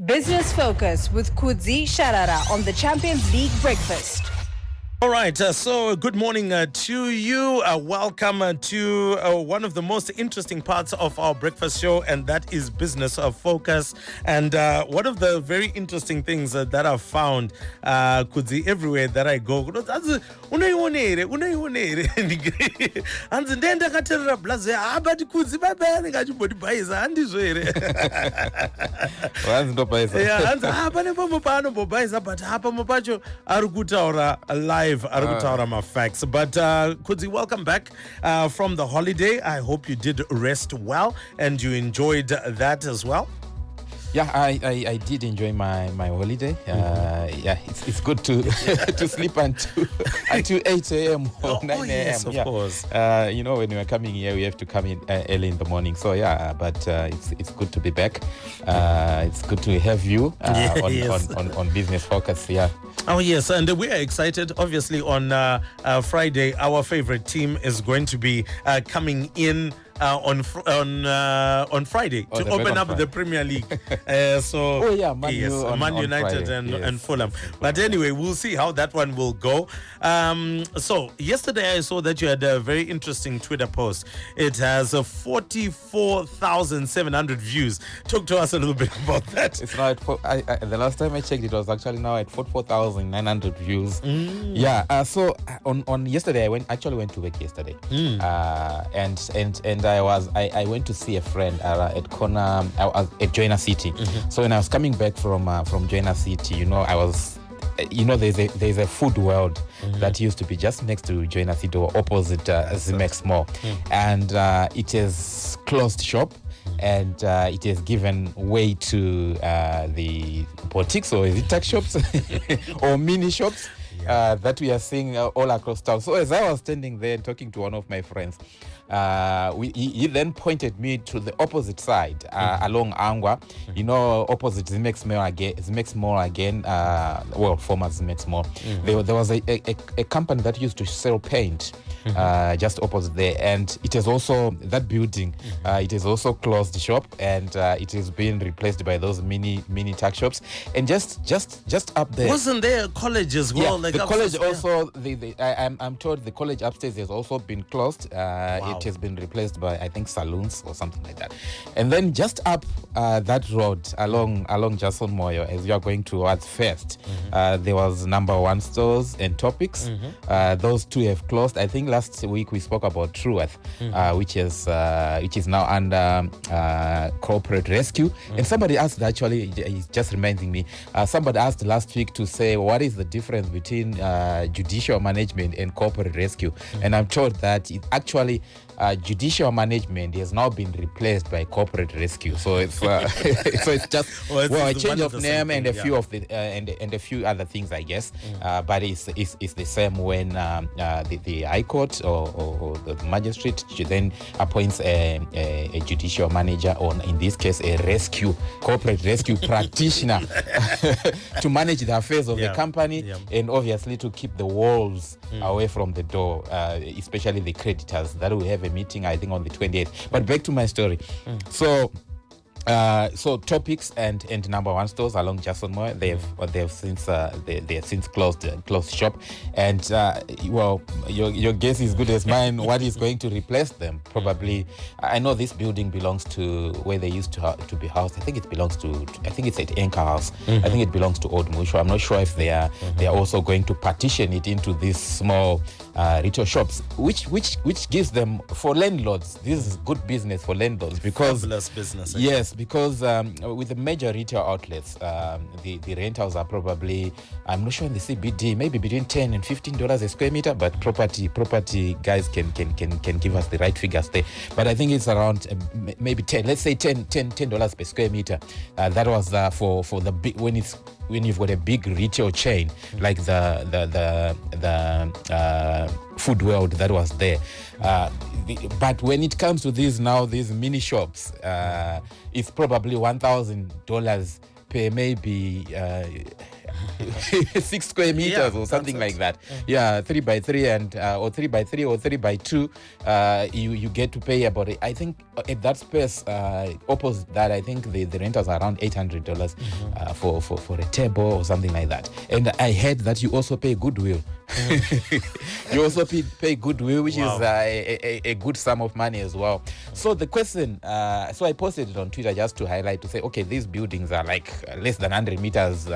Business Focus with Kudzie Sharara on the Champions League Breakfast. All right, so good morning to you. Welcome to one of the most interesting parts of our breakfast show, and that is Business Focus. And one of the very interesting things that I've found, Kudzi, everywhere that I go, unaiwonere hanzi ndenda katerera blaze but Kudzi baba ndingachibodibhaiza handizvo here hanzi ndobhaiza hanzi pane pamwe paanombombhaiza but pamwe pacho ari kutaura live ari kutaura mafacts. But Kudzi, welcome back from the holiday. I hope you did rest well and you enjoyed that as well. Yeah, I did enjoy my holiday. Yeah, it's good to to sleep until 8 a.m. or 9 a.m. Yes, of course. You know, when we are coming here, we have to come in early in the morning. So yeah, but it's good to be back. It's good to have you on Business Focus. Yeah. Oh yes, and we are excited. Obviously, on Friday, our favorite team is going to be coming in on Friday to open up the Premier League. Man United and Fulham. But anyway, we'll see how that one will go. So yesterday I saw that you had a very interesting Twitter post. It has 44,700 views. Talk to us a little bit about that. It's now at the last time I checked, it was actually now at 44,900 views. Yeah. So on yesterday, I went to work yesterday, and I went to see a friend at Joiner City. So when I was coming back from Joiner City, there's a food world that used to be just next to Joiner City or opposite Zimex Mall, and it is closed shop. And it has given way to the boutiques, or is it tuck shops or mini shops that we are seeing all across town. So as I was standing there talking to one of my friends, he then pointed me to the opposite side along Angwa, opposite Zimex Mall again, former Zimex Mall. There was a company that used to sell paint just opposite there, and it is also that building. It is also closed shop, and it is being replaced by those mini tuck shops. And just up there, wasn't there a college as well? Yeah, the college also. I'm told the college upstairs has also been closed. Wow. It has been replaced by, I think, saloons or something like that. And then just up that road along Jason Moyo, as you are going towards First, there was Number One Stores and Topics. Those two have closed. I think last week we spoke about Truworth, which is now under corporate rescue. And somebody asked, actually, it's just reminding me, somebody asked last week to say, what is the difference between judicial management and corporate rescue? And I'm told that it actually judicial management has now been replaced by corporate rescue. So it's it's just a change of name and a few of the and a few other things, I guess. But it's the same when the High Court or the magistrate then appoints a judicial manager, or in this case a corporate rescue practitioner to manage the affairs of the company, and obviously to keep the wolves away from the door, especially the creditors. That we have a meeting, I think, on the 28th. But back to my story. So Topics and Number One Stores along Jason Moore, they have since closed shop, and your guess is good as mine. What is going to replace them? Probably, I know this building belongs to where they used to be housed. I think it belongs to. I think it's at Anchor House. I think it belongs to Old Musho. I'm not sure if they are also going to partition it into these small retail shops, which gives them, for landlords, this is good business for landlords, because fabulous business. Yes, because with the major retail outlets, the rentals are probably, I'm not sure in the CBD, maybe between $10 and $15 a square meter, but property guys can give us the right figures there. But I think it's around maybe $10 per square meter. That was for the big, when you've got a big retail chain like the food world that was there. But when it comes to these mini shops, it's probably $1,000 per maybe 6 square meters or something like that. Yeah, 3 by 3 and or 3 by 3 or 3 by 2. You get to pay about it. I think at that space, opposite that, I think the rentals are around $800 for a table or something like that. And I heard that you also pay goodwill. You also pay goodwill, which is a good sum of money as well. So the question, so I posted it on Twitter just to highlight, to say, okay, these buildings are like less than 100 meters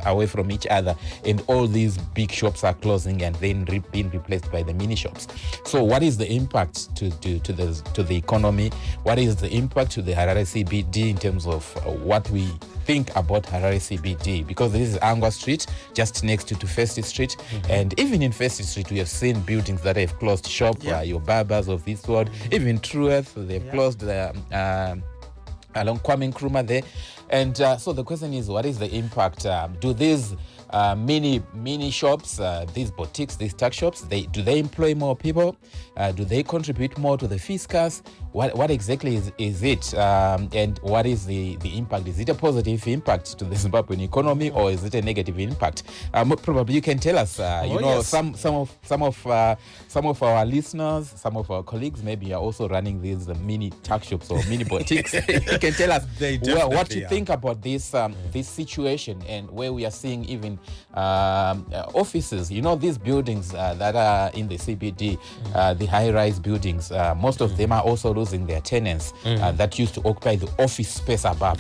away from each other, and all these big shops are closing and then being replaced by the mini shops. So what is the impact to the economy? What is the impact to the Harare CBD in terms of what we think about Harare CBD? Because this is Angwa Street, just next to Festy Street. And even in Festy Street, we have seen buildings that have closed shop, your barbers of this world. Even Trueth, they've closed along Kwame Nkrumah there. And so the question is, what is the impact? Do these mini shops, these boutiques, these tuck shops, do they employ more people? Do they contribute more to the fiscus? What exactly is it? And what is the impact? Is it a positive impact to the Zimbabwean economy, or is it a negative impact? Probably you can tell us. Some of our listeners, some of our colleagues maybe are also running these mini tuck shops or mini boutiques. You can tell us what you think about this situation, and where we are seeing even offices. These buildings that are in the CBD, the high-rise buildings, most of them are also losing their tenants that used to occupy the office space above.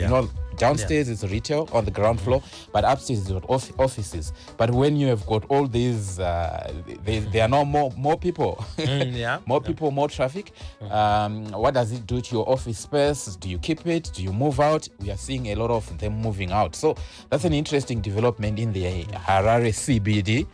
Downstairs is retail on the ground floor, but upstairs is offices. But when you have got all these, there are no more people, people, more traffic. What does it do to your office space? Do you keep it? Do you move out? We are seeing a lot of them moving out. So that's an interesting development in the Harare CBD.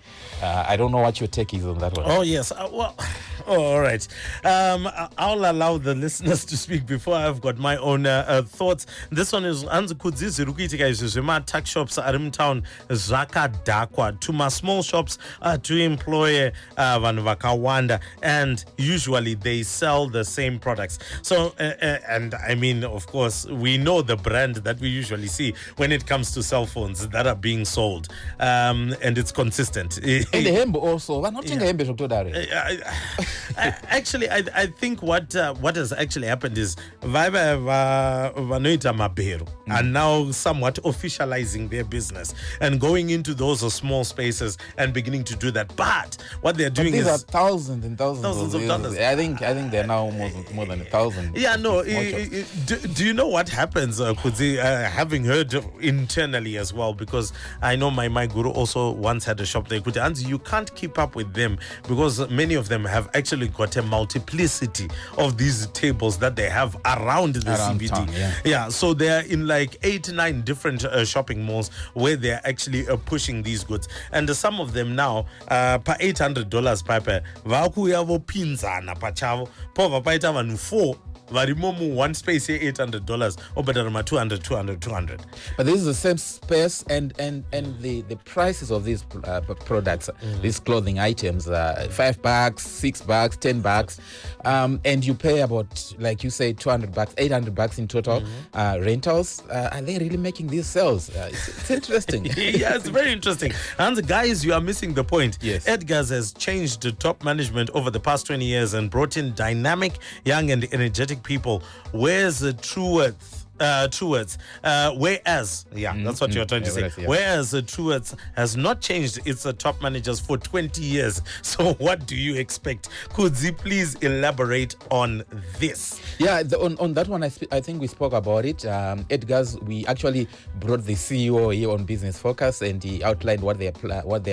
I don't know what your take is on that one. Oh, yes. All right. I'll allow the listeners to speak before I've got my own thoughts. This one is Kudzie Sharara tuck shops are in town zvakadhakwa to my small shops to employ vanhu vakawanda, and usually they sell the same products. So and I mean, of course, we know the brand that we usually see when it comes to cell phones that are being sold, and it's consistent. And the hembe also. We're not taking hembe actually, I think what has actually happened is vanoita mabero are now somewhat officializing their business and going into those small spaces and beginning to do that. But what they're doing is thousands and thousands of dollars. I think they're now more than 1,000. Yeah, no. Do you know what happens, Kudzie? Having heard internally as well, because I know my guru also once had a shop there. Kudzie, and you can't keep up with them because many of them have actually got a multiplicity of these tables that they have around the CBD. Town, so they're in like 8-9 different shopping malls where they're actually pushing these goods, and some of them now pa $800 pipe vakuya vopinzana pachavo pova paita vanhu 4 varimomu one space $800 or better $200. But this is the same space, and the prices of these products, these clothing items, $5, $6, $10, and you pay about, like you say, $200, $800 in total rentals. Are they really making these sales? It's interesting. Yeah, it's very interesting. And guys, you are missing the point. Yes. Edgar's has changed the top management over the past 20 years and brought in dynamic, young and energetic people. Where's the Trueth? Whereas, that's what you're trying to say. Yeah. Whereas Trueth has not changed its top managers for 20 years. So what do you expect? Could you please elaborate on this? Yeah, on that one, I think we spoke about it. Edgar's, we actually brought the CEO here on Business Focus, and he outlined what their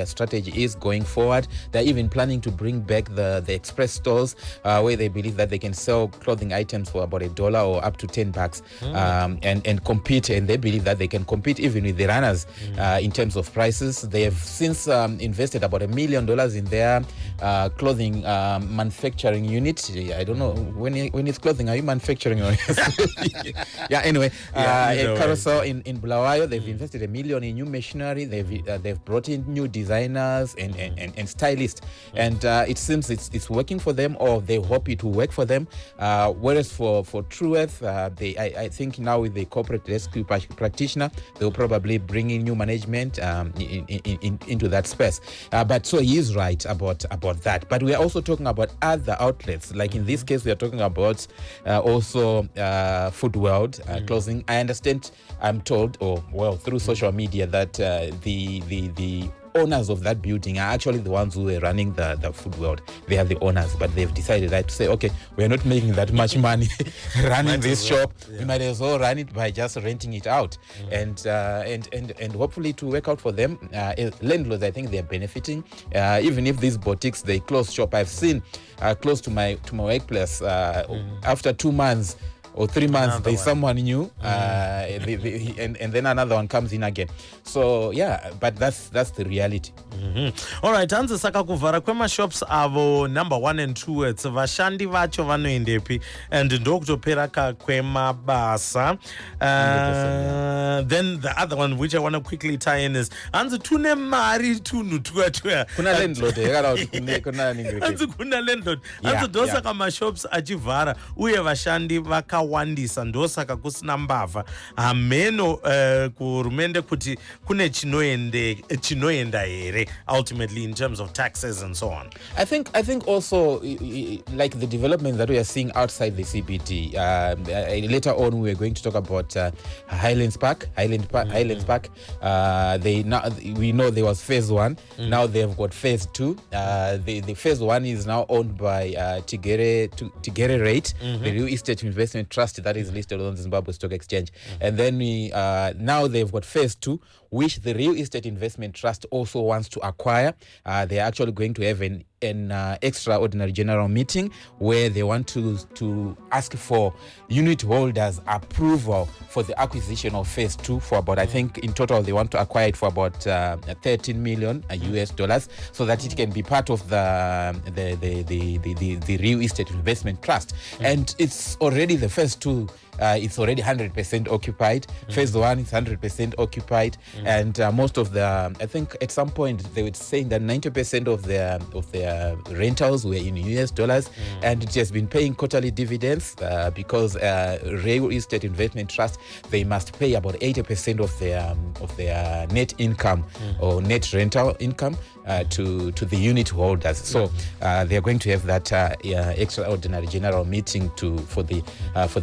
strategy is going forward. They're even planning to bring back the express stores where they believe that they can sell clothing items for about $1 or up to $10. And compete, and they believe that they can compete even with the runners in terms of prices. They have since invested about $1 million in their clothing manufacturing unit. I don't know, when it's clothing, are you manufacturing? Anyway, at Carousel in Bulawayo, they've invested $1 million in new machinery. They've brought in new designers and stylists, and it seems it's working for them, or they hope it will work for them. Whereas for Trueth, I think now with the corporate rescue practitioner. They'll probably bring in new management into that space. But so he is right about that. But we are also talking about other outlets. Like in this case, we are talking about also Food World closing. I understand, I'm told, through social media, that the owners of that building are actually the ones who are running the Food World. They are the owners, but they've decided to say, okay, we're not making that much money running this shop. Yeah. We might as well run it by just renting it out, and hopefully to work out for them. Landlords, I think they're benefiting. Even if these boutiques they close shop, I've seen close to my workplace after 2 months or 3 months, there's someone new, and then another one comes in again. So yeah, but that's the reality. All right, hanzi saka kuvhara kwemashops avo number 1 and 2 it's vashandi vacho vanoendepi and ndokutopera kwemabasa. Then the other one which I want to quickly tie in is hanzi tune mari tunhu twatwa kuna landlord hanzi kuna landlord hanzi ndosaka mashops achivhara uye vashandi vakawandisa ndosaka kusina mbavha hameno kuhurumende kuti kune chinoenda here ultimately in terms of taxes and so on. I think also like the development that we are seeing outside the CBD. Later on we are going to talk about Highlands Park. We know there was phase 1. Now they have got phase 2. The phase 1 is now owned by Tigere Rate, the real estate investment trust that is listed on the Zimbabwe Stock Exchange. And then now they've got phase 2, which the real estate investment trust also wants to acquire. They're actually going to have an extraordinary general meeting where they want to ask for unit holders approval for the acquisition of phase 2 for about, I think in total they want to acquire it for about 13 million US dollars, so that it can be part of the real estate investment trust. And it's already the phase 2. It's already 100% occupied. Phase 1 is 100% occupied, and most of the, I think at some point they were saying that 90% of their rentals were in US dollars, and it has been paying quarterly dividends because real estate investment trust, they must pay about 80% of their net income or net rental income to the unit holders. So they are going to have that extraordinary general meeting for the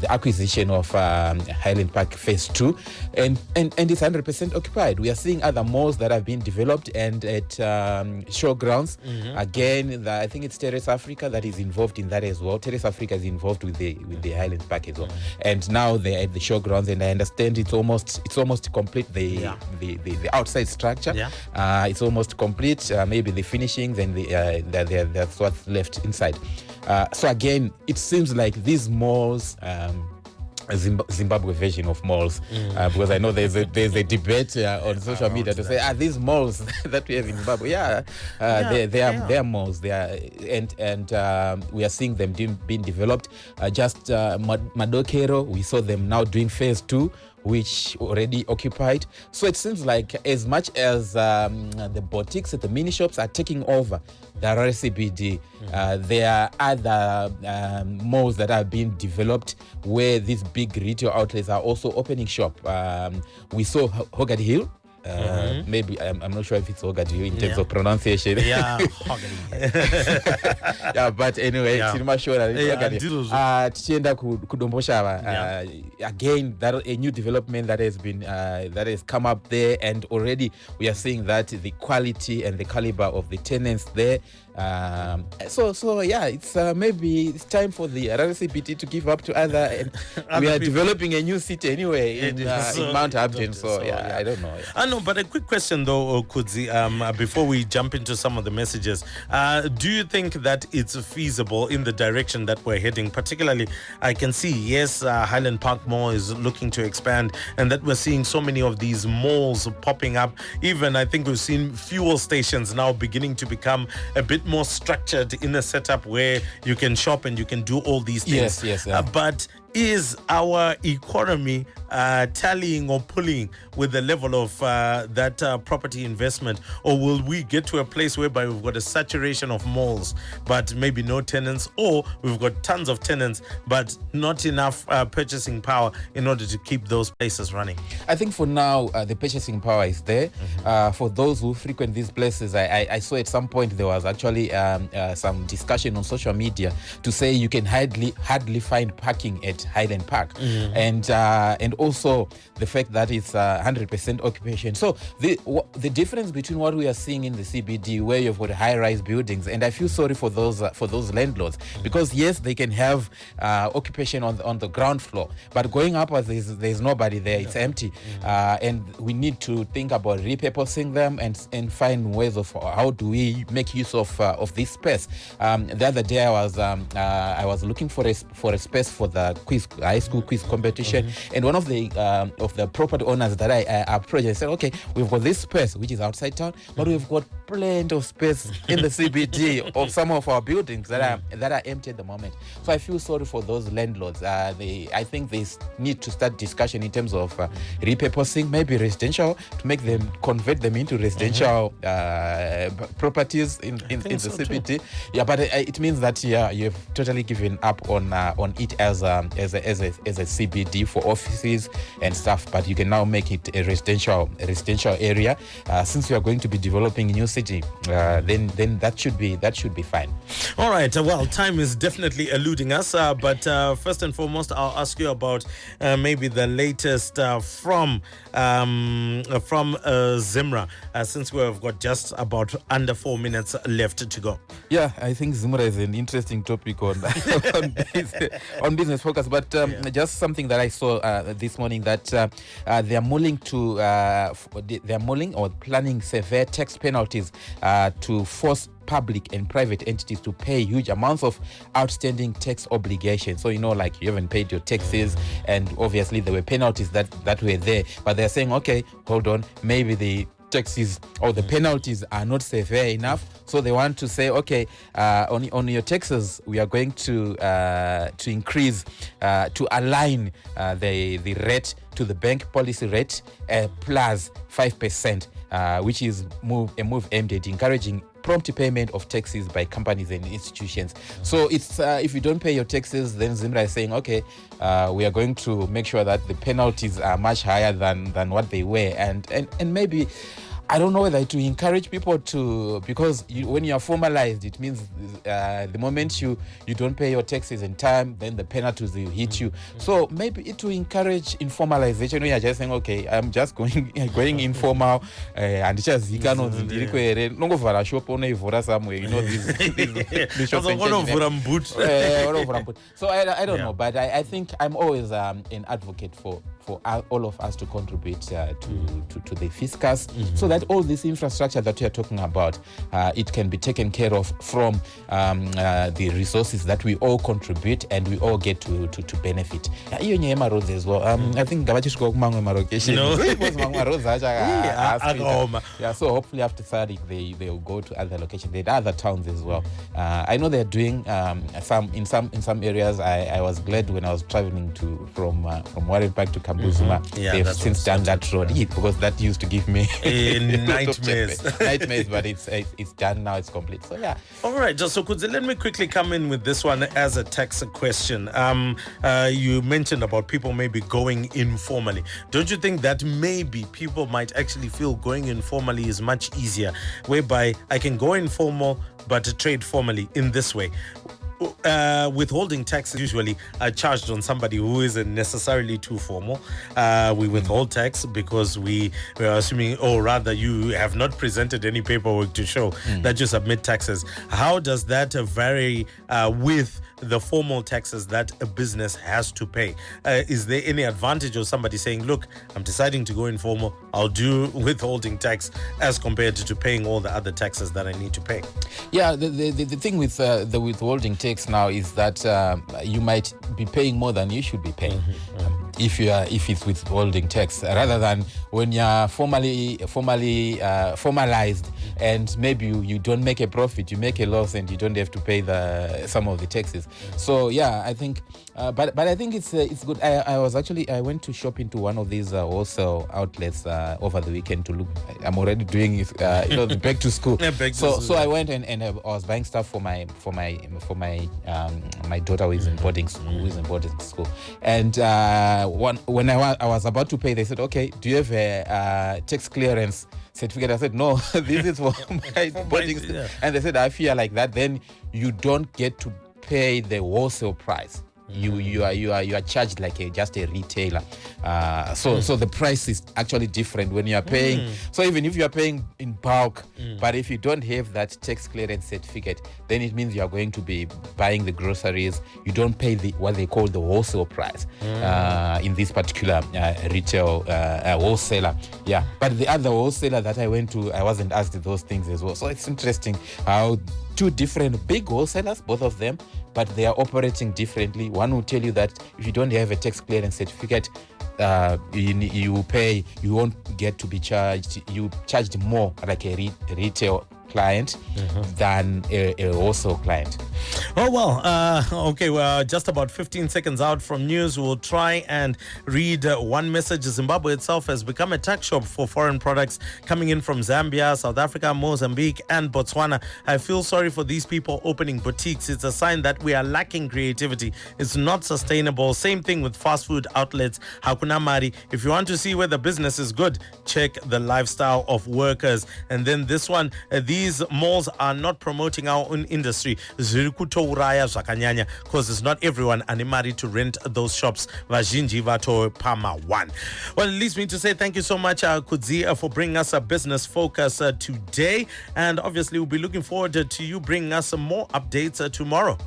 acquisition of Highland Park phase 2, and it's 100% occupied. We are seeing other malls that have been developed, and at showgrounds again, I think it's Terrace Africa that is involved in that as well. Terrace Africa is involved with the Highland Park as well, and now they're at the showgrounds, and I understand it's almost complete. The outside structure, it's almost complete. Maybe the finishings and that's what's left inside. So again, it seems like these malls, Zimbabwe version of malls, because I know there's a debate on social media to say, these malls that we have in Zimbabwe, they are malls. They are, and we are seeing them being developed. Just Madokero, we saw them now doing phase 2, which already occupied. So it seems like as much as the boutiques at the mini shops are taking over the RCBD, there are other malls that are being developed where these big retail outlets are also opening shop. We saw Hogard Hill. Maybe I'm not sure if it's Hogard in terms of pronunciation. Yeah, Hogard. Yeah, but anyway, tichienda kudombosha again, that a new development that has come up there, and already we are seeing that the quality and the caliber of the tenants there. So yeah, it's maybe it's time for the RCBT to give up to other we are developing a new city anyway in Mount Hampton. So yeah, I don't know. I know, but a quick question though, Kudzie, before we jump into some of the messages, do you think that it's feasible in the direction that we're heading? Particularly, I can see, yes, Highland Park Mall is looking to expand, and that we're seeing so many of these malls popping up. Even I think we've seen fuel stations now beginning to become a bit more structured in a setup where you can shop and you can do all these things. Yes. But is our economy tallying or pulling with the level of that property investment? Or will we get to a place whereby we've got a saturation of malls, but maybe no tenants, or we've got tons of tenants, but not enough purchasing power in order to keep those places running? I think for now, the purchasing power is there. For those who frequent these places, I saw at some point there was actually some discussion on social media to say you can hardly find parking at Highland Park, and also the fact that it's 100% occupation. So the difference between what we are seeing in the CBD, where you've got high-rise buildings, and I feel sorry for those landlords, because yes, they can have occupation on the ground floor, but going upwards there's nobody there. It's empty, and we need to think about repurposing them and find ways of how do we make use of this space. The other day I was looking for a space for the high school quiz competition, and one of the property owners that I approached, I said, okay, we've got this space which is outside town, but we've got plenty of space in the CBD of some of our buildings that are empty at the moment. So I feel sorry for those landlords. I think they need to start discussion in terms of repurposing, maybe residential, to convert them into residential properties in the so CBD. too. Yeah, but it means that you've totally given up on it as a CBD for offices and stuff. But you can now make it a residential area. Since we are going to be developing a new city, then that should be fine. All right. Well, time is definitely eluding us. But first and foremost, I'll ask you about maybe the latest from Zimra, since we've got just about under 4 minutes left to go. Yeah, I think Zimra is an interesting topic on Business Focus. But just something that I saw this morning, that they are mulling or planning severe tax penalties to force public and private entities to pay huge amounts of outstanding tax obligations. So, like you haven't paid your taxes, and obviously there were penalties that were there. But they're saying, okay, hold on, maybe the taxes or the penalties are not severe enough. So they want to say, okay, on your taxes, we are going to increase, to align the rate to the bank policy rate plus 5%, which is a move aimed at encouraging prompt payment of taxes by companies and institutions. So it's if you don't pay your taxes, then Zimra is saying, okay, we are going to make sure that the penalties are much higher than what they were, and maybe, I don't know whether to encourage people to, because when you are formalized, it means the moment you don't pay your taxes in time, then the penalties will hit you. So maybe it will encourage informalization. We are just saying, okay, I'm just going informal, and just shop somewhere, these shops. So I don't know, but I think I'm always an advocate for all of us to contribute to the fiscus, so that all this infrastructure that we are talking about, it can be taken care of from the resources that we all contribute and we all get to benefit. Roads as well. I think so hopefully after Saturday they will go to other locations. There are other towns as well. I know they're doing in some areas. I was glad when I was traveling from Warren Park to Kambuzuma. They've since done that road, because that used to give me nightmares, but it's done now. It's complete. So yeah. All right, so Kudzie, let me quickly come in with this one as a tax question. You mentioned about people maybe going informally. Don't you think that maybe people might actually feel going informally is much easier, whereby I can go informal but trade formally in this way? Withholding tax is usually charged on somebody who isn't necessarily too formal. We withhold tax because we are assuming, or rather you have not presented any paperwork to show that you submit taxes. How does that vary with the formal taxes that a business has to pay? Is there any advantage of somebody saying, look, I'm deciding to go informal, I'll do withholding tax as compared to paying all the other taxes that I need to pay? Yeah, the thing with the withholding tax now is that you might be paying more than you should be paying. if it's withholding tax, rather than when you're formalized and maybe you don't make a profit, you make a loss and you don't have to pay some of the taxes. So yeah, I think but I think it's good. I went to shop into one of these wholesale outlets over the weekend to look. I'm already doing the back to school. So I went and I was buying stuff for my daughter who is in boarding school. And when I was about to pay, they said, "Okay, do you have a tax clearance certificate?" I said, "No, this is for my boarding school." Yeah. And they said, "I feel like that, then you don't get to pay the wholesale price. You are charged like just a retailer. So the price is actually different when you are paying. So even if you are paying in bulk, but if you don't have that tax clearance certificate, then it means you are going to be buying the groceries. You don't pay what they call the wholesale price in this particular retail wholesaler. Yeah, but the other wholesaler that I went to, I wasn't asked those things as well. So it's interesting how two different big wholesalers, both of them, but they are operating differently. One will tell you that if you don't have a tax clearance certificate, you won't get to be charged. You charged more like a retail client than a wholesale client. Oh, well, okay, we're just about 15 seconds out from news. We'll try and read one message. Zimbabwe itself has become a tax shop for foreign products coming in from Zambia, South Africa, Mozambique, and Botswana. I feel sorry for these people opening boutiques. It's a sign that we are lacking creativity. It's not sustainable. Same thing with fast food outlets. Hakuna mari. If you want to see whether business is good, check the lifestyle of workers. And then this one, these malls are not promoting our own industry. Because it's not everyone animari to rent those shops. Vazhinji vato pama one. Well, it leaves me to say thank you so much, Kudzie, for bringing us a business focus today. And obviously, we'll be looking forward to you bringing us some more updates tomorrow.